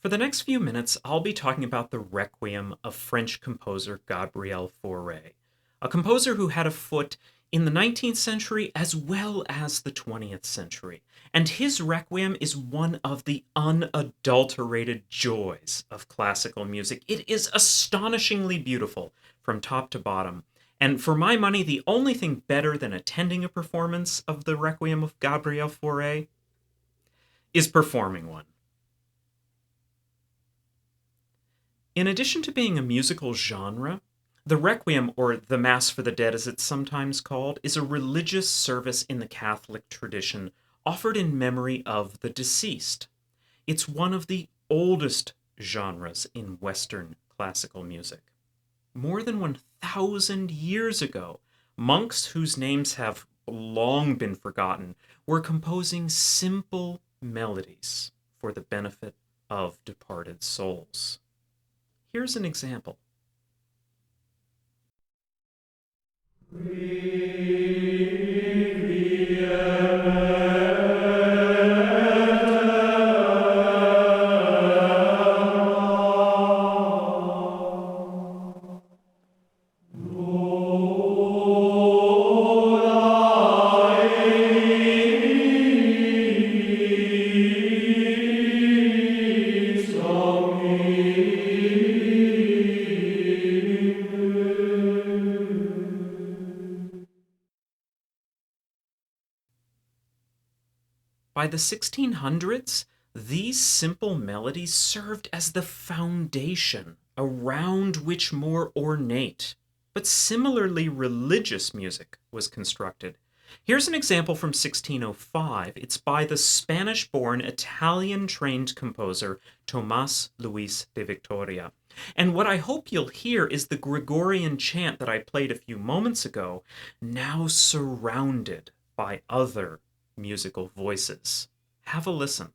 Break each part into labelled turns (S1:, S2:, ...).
S1: For the next few minutes, I'll be talking about the Requiem of French composer Gabriel Fauré, a composer who had a foot in the 19th century as well as the 20th century. And his Requiem is one of the unadulterated joys of classical music. It is astonishingly beautiful from top to bottom. And for my money, the only thing better than attending a performance of the Requiem of Gabriel Fauré is performing one. In addition to being a musical genre, the Requiem, or the Mass for the Dead as it's sometimes called, is a religious service in the Catholic tradition offered in memory of the deceased. It's one of the oldest genres in Western classical music. More than 1,000 years ago, monks whose names have long been forgotten were composing simple melodies for the benefit of departed souls. Here's an example. By the 1600s, these simple melodies served as the foundation around which more ornate, but similarly religious music was constructed. Here's an example from 1605. It's by the Spanish-born, Italian-trained composer Tomás Luis de Victoria. And what I hope you'll hear is the Gregorian chant that I played a few moments ago, now surrounded by other musical voices. Have a listen.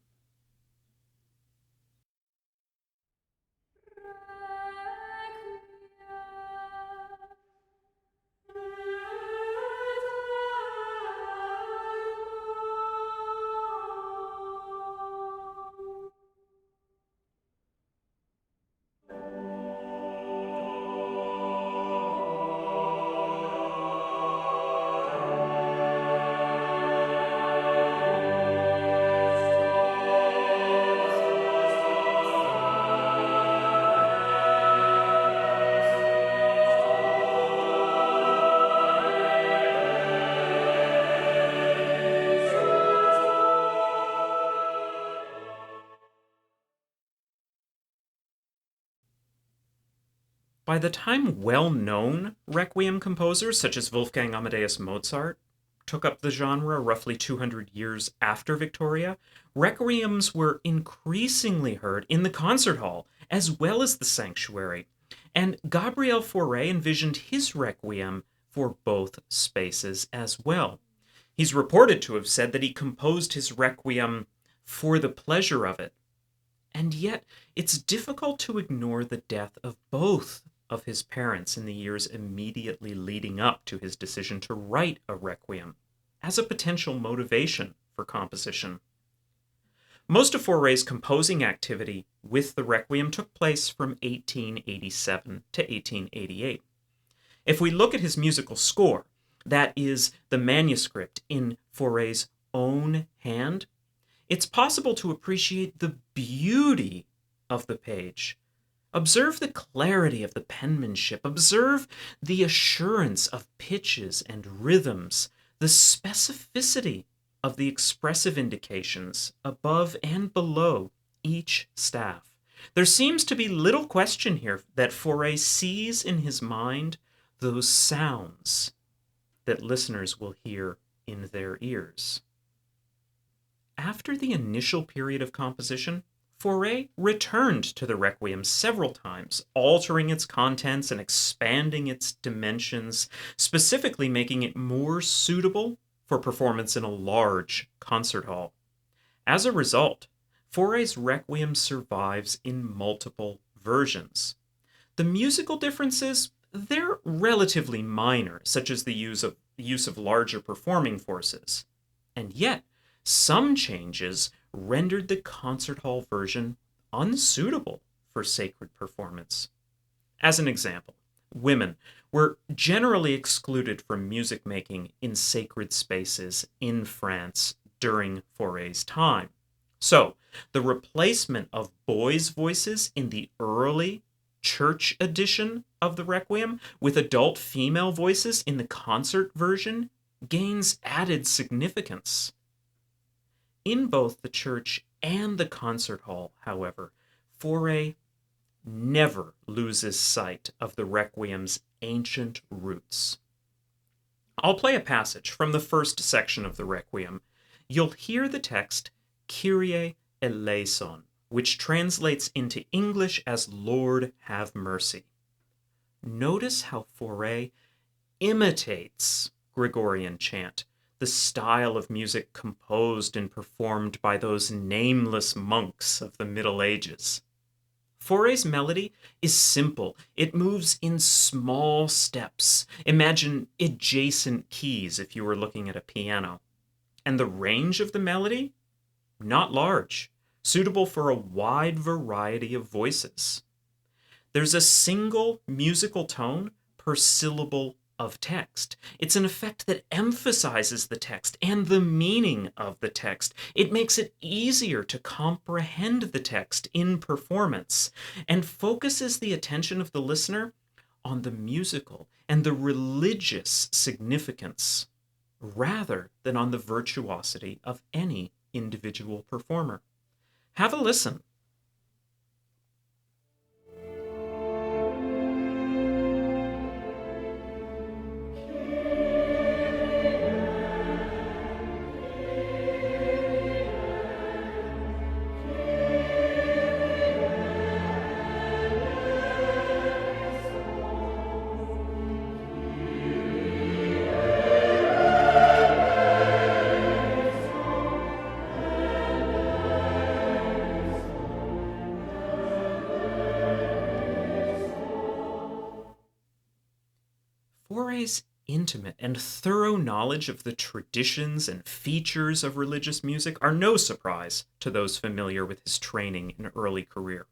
S1: By the time well-known Requiem composers, such as Wolfgang Amadeus Mozart, took up the genre roughly 200 years after Victoria, requiems were increasingly heard in the concert hall as well as the sanctuary. And Gabriel Fauré envisioned his Requiem for both spaces as well. He's reported to have said that he composed his Requiem for the pleasure of it. And yet, it's difficult to ignore the death of both of his parents in the years immediately leading up to his decision to write a Requiem as a potential motivation for composition. Most of Fauré's composing activity with the Requiem took place from 1887 to 1888. If we look at his musical score, that is the manuscript in Fauré's own hand, it's possible to appreciate the beauty of the page. Observe the clarity of the penmanship. Observe the assurance of pitches and rhythms, the specificity of the expressive indications above and below each staff. There seems to be little question here that Fauré sees in his mind those sounds that listeners will hear in their ears. After the initial period of composition, Fauré returned to the Requiem several times, altering its contents and expanding its dimensions, specifically making it more suitable for performance in a large concert hall. As a result, Fauré's Requiem survives in multiple versions. The musical differences, they're relatively minor, such as the use of larger performing forces. And yet, some changes rendered the concert hall version unsuitable for sacred performance. As an example, women were generally excluded from music making in sacred spaces in France during Fauré's time. So, the replacement of boys' voices in the early church edition of the Requiem with adult female voices in the concert version gains added significance. In both the church and the concert hall, however, Fauré never loses sight of the Requiem's ancient roots. I'll play a passage from the first section of the Requiem. You'll hear the text Kyrie eleison, which translates into English as Lord have mercy. Notice how Fauré imitates Gregorian chant, the style of music composed and performed by those nameless monks of the Middle Ages. Fauré's melody is simple. It moves in small steps. Imagine adjacent keys if you were looking at a piano. And the range of the melody? Not large, suitable for a wide variety of voices. There's a single musical tone per syllable of text. It's an effect that emphasizes the text and the meaning of the text. It makes it easier to comprehend the text in performance and focuses the attention of the listener on the musical and the religious significance rather than on the virtuosity of any individual performer. Have a listen. Fauré's intimate and thorough knowledge of the traditions and features of religious music are no surprise to those familiar with his training and early career.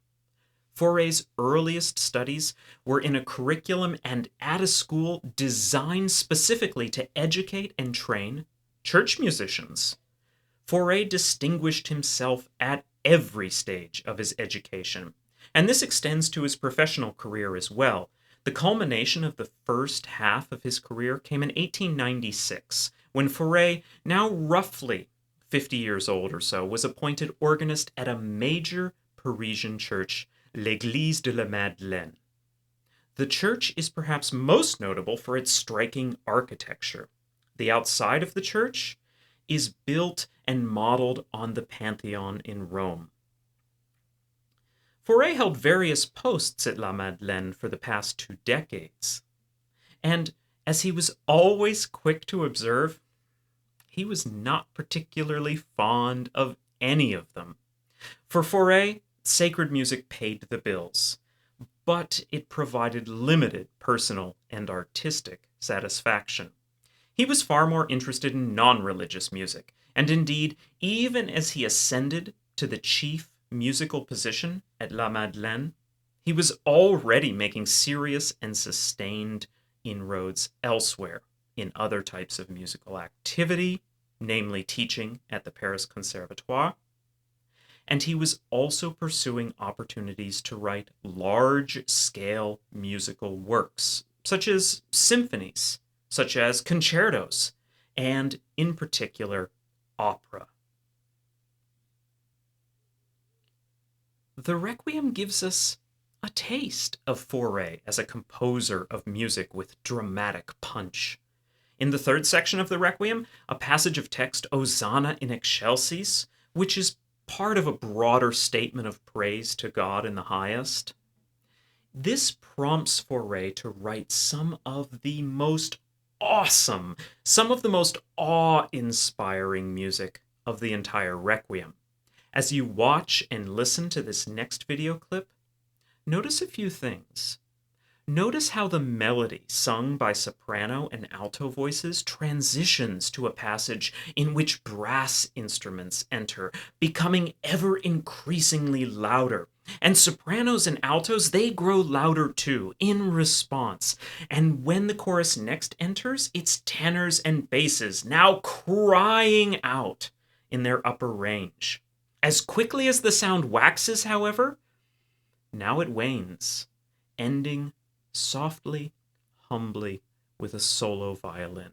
S1: Fauré's earliest studies were in a curriculum and at a school designed specifically to educate and train church musicians. Fauré distinguished himself at every stage of his education, and this extends to his professional career as well. The culmination of the first half of his career came in 1896, when Fauré, now roughly 50 years old or so, was appointed organist at a major Parisian church, l'Église de la Madeleine. The church is perhaps most notable for its striking architecture. The outside of the church is built and modeled on the Pantheon in Rome. Fauré held various posts at La Madeleine for the past 2 decades. And as he was always quick to observe, he was not particularly fond of any of them. For Fauré, sacred music paid the bills, but it provided limited personal and artistic satisfaction. He was far more interested in non-religious music, and indeed, even as he ascended to the chief musical position at La Madeleine, he was already making serious and sustained inroads elsewhere in other types of musical activity, namely teaching at the Paris Conservatoire, and he was also pursuing opportunities to write large-scale musical works, such as symphonies, such as concertos, and, in particular, opera. The Requiem gives us a taste of Fauré as a composer of music with dramatic punch. In the third section of the Requiem, a passage of text, Hosanna in excelsis, which is part of a broader statement of praise to God in the highest. This prompts Fauré to write some of the most awesome, some of the most awe-inspiring music of the entire Requiem. As you watch and listen to this next video clip, notice a few things. Notice how the melody sung by soprano and alto voices transitions to a passage in which brass instruments enter, becoming ever increasingly louder And sopranos and altos, they grow louder too, in response. And when the chorus next enters, it's tenors and basses now crying out in their upper range. As quickly as the sound waxes, however, now it wanes, ending softly, humbly, with a solo violin.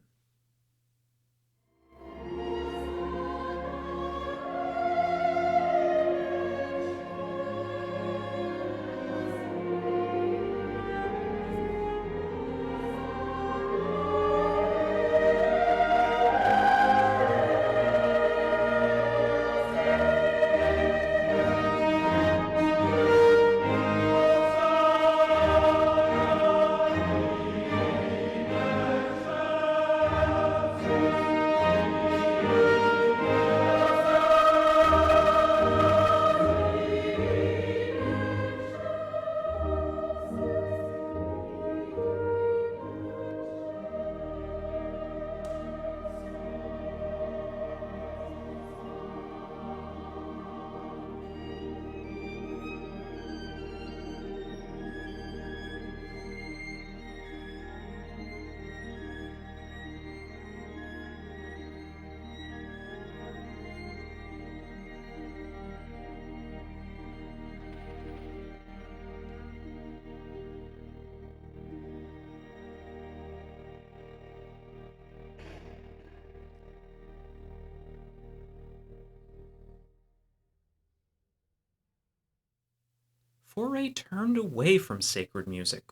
S1: Fauré turned away from sacred music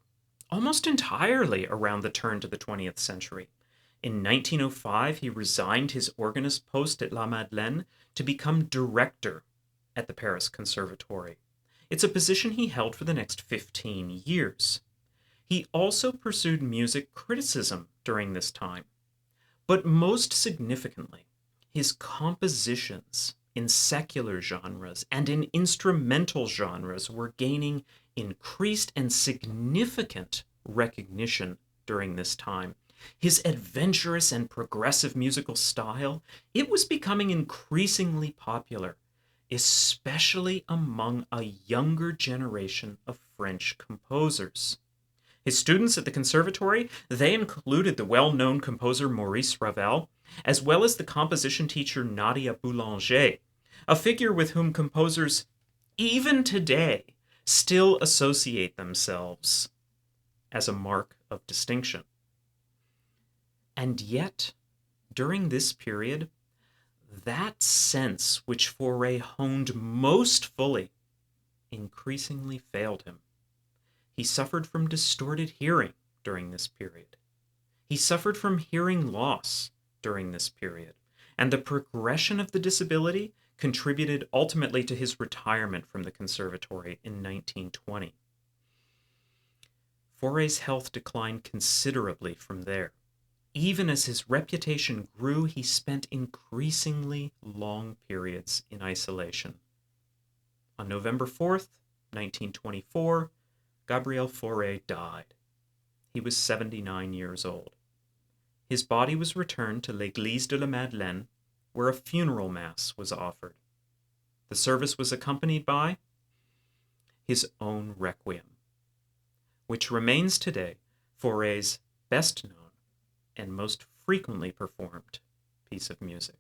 S1: almost entirely around the turn to the 20th century. In 1905, he resigned his organist post at La Madeleine to become director at the Paris Conservatory. It's a position he held for the next 15 years. He also pursued music criticism during this time, but most significantly, his compositions in secular genres and in instrumental genres were gaining increased and significant recognition during this time. His adventurous and progressive musical style, it was becoming increasingly popular, especially among a younger generation of French composers. His students at the conservatory, they included the well-known composer Maurice Ravel, as well as the composition teacher Nadia Boulanger, a figure with whom composers, even today, still associate themselves as a mark of distinction. And yet, during this period, that sense which Fauré honed most fully increasingly failed him. He suffered from distorted hearing during this period. He suffered from hearing loss during this period. And the progression of the disability contributed ultimately to his retirement from the conservatory in 1920. Fauré's health declined considerably from there. Even as his reputation grew, he spent increasingly long periods in isolation. On November 4th, 1924, Gabriel Fauré died. He was 79 years old. His body was returned to l'Église de la Madeleine, where a funeral mass was offered. The service was accompanied by his own Requiem, which remains today Fauré's best known and most frequently performed piece of music.